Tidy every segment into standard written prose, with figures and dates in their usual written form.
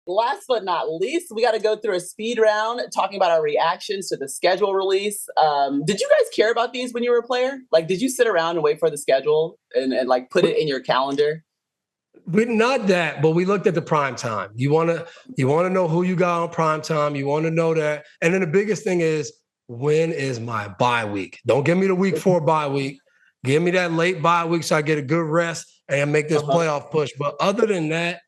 last but not least, we got to go through a speed round talking about our reactions to the schedule release. Did you guys care about these when you were a player? Like, did you sit around and wait for the schedule and like put it in your calendar? We not that, but we looked at the prime time. You want to know who you got on prime time. You want to know that. And then the biggest thing is, when is my bye week? Don't give me the week 4 bye week. Give me that late bye week so I get a good rest and make this playoff push. But other than that,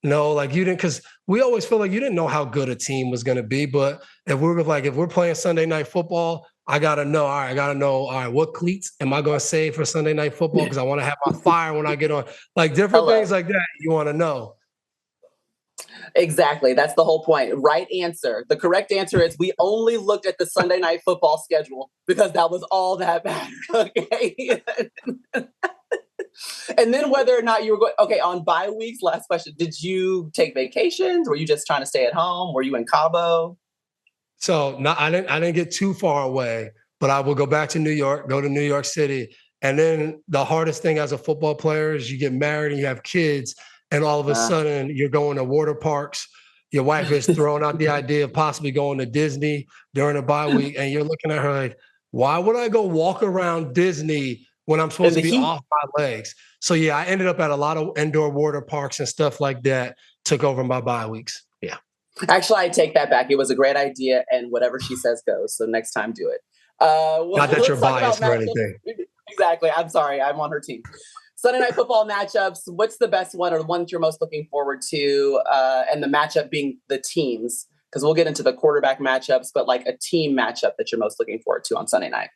no, like you didn't, because we always feel like you didn't know how good a team was going to be. But if we're playing Sunday Night Football, I got to know, all right, what cleats am I going to save for Sunday Night Football? Because I want to have my fire when I get on. Like different things like that you want to know. Exactly. That's the whole point. Right answer. The correct answer is we only looked at the Sunday Night Football schedule because that was all that mattered. Okay. And then whether or not you were going, okay, on bye weeks, last question, did you take vacations? Were you just trying to stay at home? Were you in Cabo? So no, I didn't get too far away, but I will go back to New York, go to New York City. And then the hardest thing as a football player is you get married and you have kids, and all of a sudden you're going to water parks. Your wife is throwing out the idea of possibly going to Disney during a bye week. And you're looking at her like, why would I go walk around Disney when I'm supposed to be off my legs? So yeah, I ended up at a lot of indoor water parks and stuff like that, took over my bye weeks. Yeah. Actually, I take that back. It was a great idea, and whatever she says goes. So next time, do it. Not that you're biased for anything. Exactly. I'm sorry. I'm on her team. Sunday Night Football matchups. What's the best one or the one that you're most looking forward to? And the matchup being the teams, because we'll get into the quarterback matchups, but like a team matchup that you're most looking forward to on Sunday night.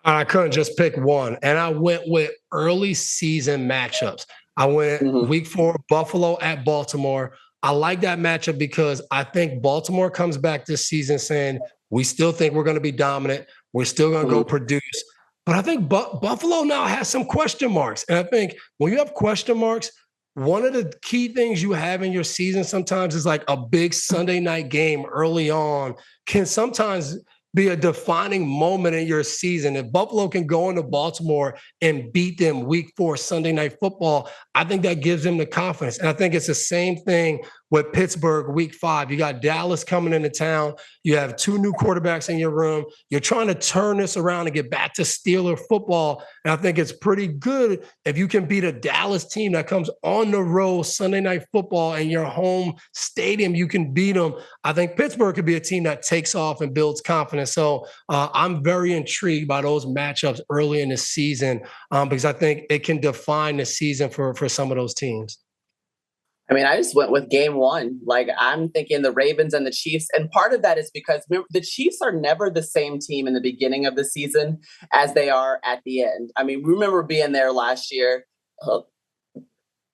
I couldn't just pick one. And I went with early season matchups. I went week 4, Buffalo at Baltimore. I like that matchup because I think Baltimore comes back this season saying, we still think we're going to be dominant. We're still going to go produce. But I think Buffalo now has some question marks. And I think when you have question marks, one of the key things you have in your season sometimes is like a big Sunday night game early on can sometimes be a defining moment in your season. If Buffalo can go into Baltimore and beat them week 4 Sunday Night Football, I think that gives them the confidence. And I think it's the same thing with Pittsburgh week 5. You got Dallas coming into town. You have 2 new quarterbacks in your room. You're trying to turn this around and get back to Steeler football. And I think it's pretty good if you can beat a Dallas team that comes on the road Sunday Night Football in your home stadium. You can beat them. I think Pittsburgh could be a team that takes off and builds confidence. So I'm very intrigued by those matchups early in the season because I think it can define the season for some of those teams. I mean, I just went with game 1. Like, I'm thinking the Ravens and the Chiefs. And part of that is because the Chiefs are never the same team in the beginning of the season as they are at the end. I mean, remember being there last year.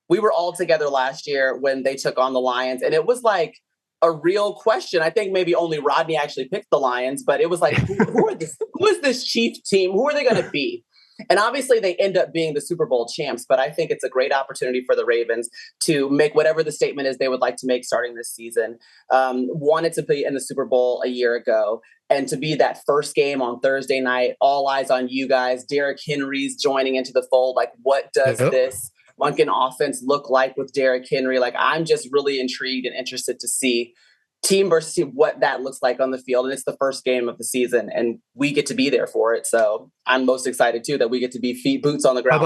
We were all together last year when they took on the Lions. And it was like a real question. I think maybe only Rodney actually picked the Lions. But it was like, who is this Chiefs team? Who are they going to be? And obviously they end up being the Super Bowl champs, but I think it's a great opportunity for the Ravens to make whatever the statement is they would like to make starting this season. Wanted to be in the Super Bowl a year ago, and to be that first game on Thursday night, all eyes on you guys. Derrick Henry's joining into the fold. Like, what does this Monken offense look like with Derrick Henry? Like, I'm just really intrigued and interested to see team versus team, what that looks like on the field. And it's the first game of the season, and we get to be there for it. So I'm most excited too that we get to be boots on the ground.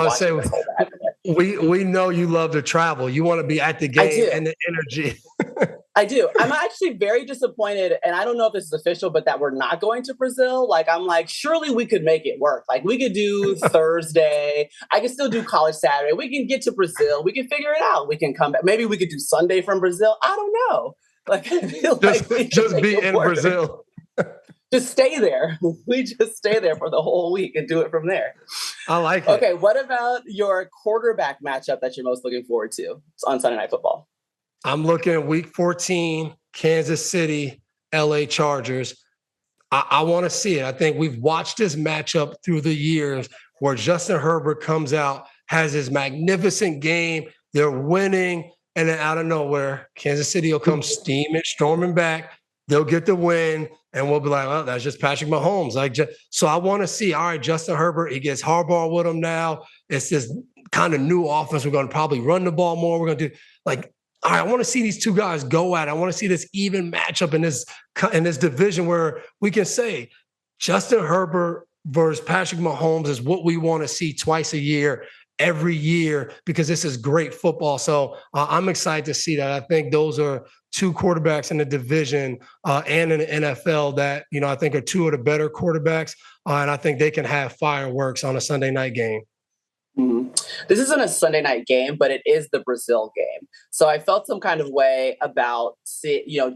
We know you love to travel. You want to be at the game and the energy. I do. I'm actually very disappointed, and I don't know if this is official, but that we're not going to Brazil. Like, I'm like, surely we could make it work. Like, we could do Thursday. I can still do college Saturday. We can get to Brazil. We can figure it out. We can come back. Maybe we could do Sunday from Brazil. I don't know. Like, I feel just be in Brazil. Just stay there. We just stay there for the whole week and do it from there. I like it. Okay, what about your quarterback matchup that you're most looking forward to on Sunday Night Football? I'm looking at week 14, Kansas City, LA Chargers. I want to see it. I think we've watched this matchup through the years where Justin Herbert comes out, has his magnificent game. They're winning. And then out of nowhere, Kansas City will come storming back. They'll get the win, and we'll be like, "Oh, that's just Patrick Mahomes." So I want to see. All right, Justin Herbert, he gets Harbaugh with him now. It's this kind of new offense. We're going to probably run the ball more. We're going to do all right, I want to see these two guys go at it. I want to see this even matchup in this division where we can say Justin Herbert versus Patrick Mahomes is what we want to see twice a year, every year, because this is great football. So I'm excited to see that. I think those are two quarterbacks in the division and in the NFL that, I think are two of the better quarterbacks. And I think they can have fireworks on a Sunday night game. Mm-hmm. This isn't a Sunday night game, but it is the Brazil game. So I felt some kind of way about,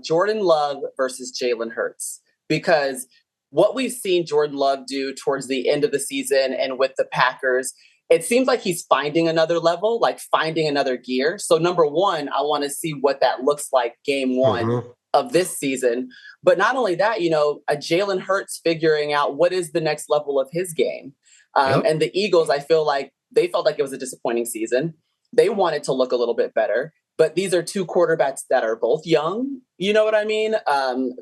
Jordan Love versus Jalen Hurts, because what we've seen Jordan Love do towards the end of the season and with the Packers, it seems like he's finding another level, like finding another gear. So number one, I want to see what that looks like game one of this season. But not only that, a Jalen Hurts figuring out what is the next level of his game. And the Eagles, I feel like they felt like it was a disappointing season. They wanted to look a little bit better. But these are two quarterbacks that are both young. You know what I mean?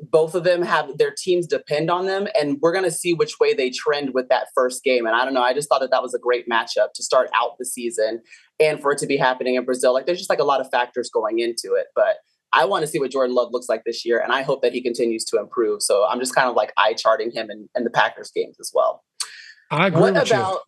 Both of them have their teams depend on them. And we're going to see which way they trend with that first game. And I don't know. I just thought that was a great matchup to start out the season and for it to be happening in Brazil. Like, there's just like a lot of factors going into it. But I want to see what Jordan Love looks like this year. And I hope that he continues to improve. So I'm just kind of like eye charting him in the Packers games as well. I agree what with about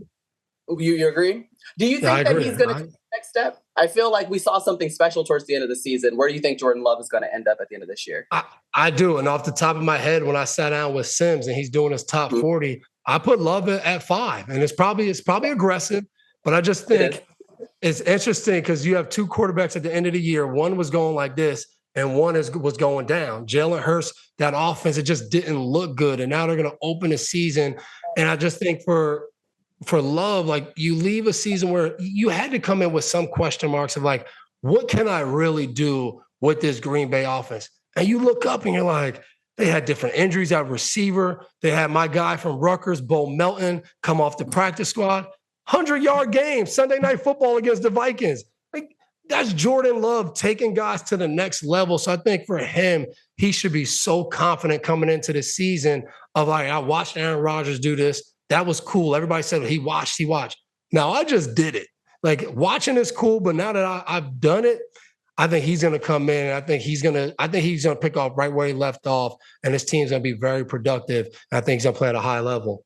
you agree? Do you think that he's going to take the next step? I feel like we saw something special towards the end of the season. Where do you think Jordan Love is going to end up at the end of this year? I do. And off the top of my head, when I sat down with Sims and he's doing his top 40, I put Love at 5. And it's probably aggressive, but I just think it's interesting because you have two quarterbacks at the end of the year. One was going like this and one was going down. Jalen Hurts, that offense, it just didn't look good. And now they're going to open the season. And I just think for Love, like, you leave a season where you had to come in with some question marks of like, what can I really do with this Green Bay offense? And you look up and you're like, they had different injuries at receiver. They had my guy from Rutgers, Bo Melton, come off the practice squad. 100-yard game, Sunday Night Football against the Vikings. Like, that's Jordan Love taking guys to the next level. So I think for him, he should be so confident coming into the season of like, I watched Aaron Rodgers do this. That was cool. Everybody said he watched. Now I just did it. Like, watching is cool, but now that I've done it, I think he's going to come in. And I think he's going to pick off right where he left off, and his team's going to be very productive. And I think he's going to play at a high level.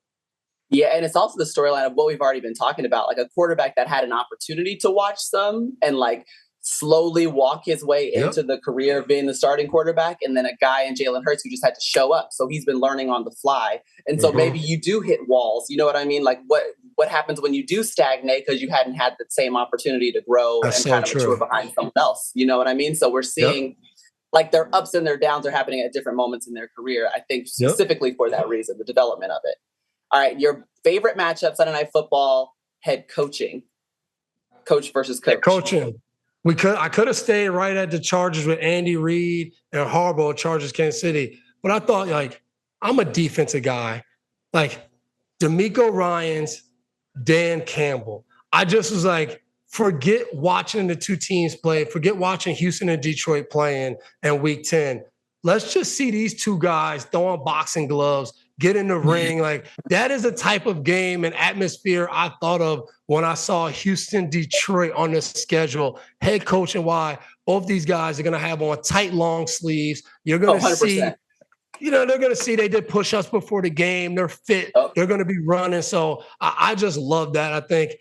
Yeah, and it's also the storyline of what we've already been talking about, like a quarterback that had an opportunity to watch some and like slowly walk his way into the career of being the starting quarterback, and then a guy in Jalen Hurts who just had to show up. So he's been learning on the fly. And so maybe you do hit walls. You know what I mean? Like, what happens when you do stagnate because you hadn't had the same opportunity to grow and kind of mature behind someone else? You know what I mean? So we're seeing like their ups and their downs are happening at different moments in their career, I think specifically for that reason, the development of it. All right, your favorite matchup, Sunday Night Football, head coaching. Coach versus coach. Coaching. I could have stayed right at the Chargers with Andy Reid and Harbaugh, Chargers, Kansas City. But I thought, like, I'm a defensive guy. Like, DeMeco Ryans, Dan Campbell. I just was like, forget watching the two teams play. Forget watching Houston and Detroit playing in Week 10. Let's just see these two guys throw on boxing gloves, get in the ring. Like, that is the type of game and atmosphere I thought of when I saw Houston, Detroit on the schedule. Head coaching, why both these guys are going to have on tight, long sleeves. You're going to see, they're going to see they did push-ups before the game. They're fit. They're going to be running. So I just love that. I think,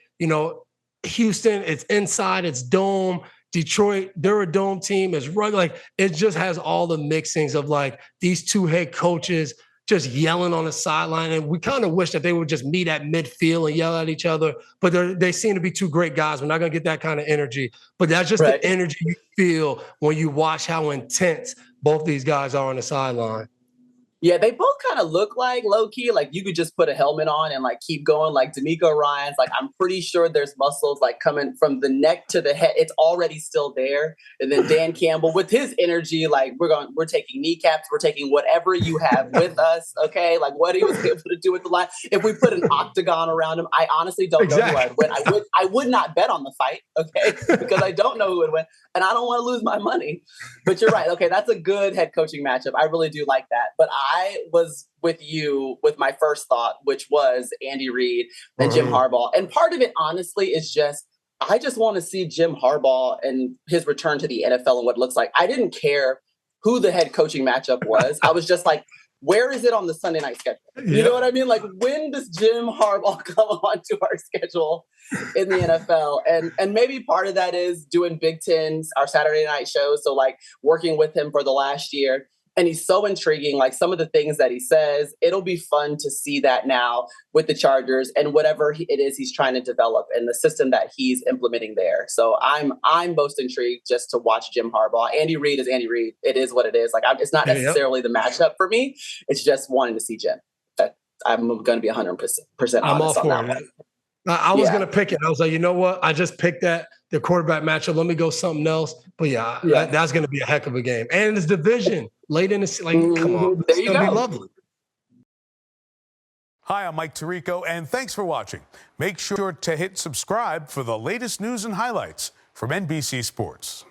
Houston, it's inside, it's dome. Detroit, they're a dome team. It's rugged. Like, it just has all the mixings of like these two head coaches just yelling on the sideline. And we kind of wish that they would just meet at midfield and yell at each other. But they seem to be two great guys. We're not going to get that kind of energy. But that's just the energy you feel when you watch how intense both these guys are on the sideline. Yeah, they both kind of look like low-key, like you could just put a helmet on and like keep going. Like DeMeco Ryans, like I'm pretty sure there's muscles like coming from the neck to the head. It's already still there. And then Dan Campbell with his energy, like we're taking kneecaps, we're taking whatever you have with us. Okay, like what he was able to do with the line. If we put an octagon around him, I honestly don't know who I'd win. I would not bet on the fight, okay, because I don't know who would win, and I don't want to lose my money. But you're right. Okay, that's a good head coaching matchup. I really do like that. But I was with you with my first thought, which was Andy Reid and Jim Harbaugh. And part of it, honestly, is just I just want to see Jim Harbaugh and his return to the NFL and what it looks like. I didn't care who the head coaching matchup was. I was just like, where is it on the Sunday night schedule? You know what I mean? Like, when does Jim Harbaugh come onto our schedule in the NFL? And maybe part of that is doing Big Ten's, our Saturday night shows. So like working with him for the last year. And he's so intriguing, like some of the things that he says. It'll be fun to see that now with the Chargers and whatever it is he's trying to develop and the system that he's implementing there. So I'm most intrigued just to watch Jim Harbaugh. Andy Reid is Andy Reid. It is what it is. Like it's not necessarily the matchup for me. It's just wanting to see Jim. I'm going to be 100% honest I'm all on that for one. it. I was going to pick it. I was like, you know what? I just picked the quarterback matchup. Let me go something else. But that's going to be a heck of a game. And it's division late in the come on. There you it's going to go. be lovely. Hi, I'm Mike Tirico, and thanks for watching. Make sure to hit subscribe for the latest news and highlights from NBC Sports.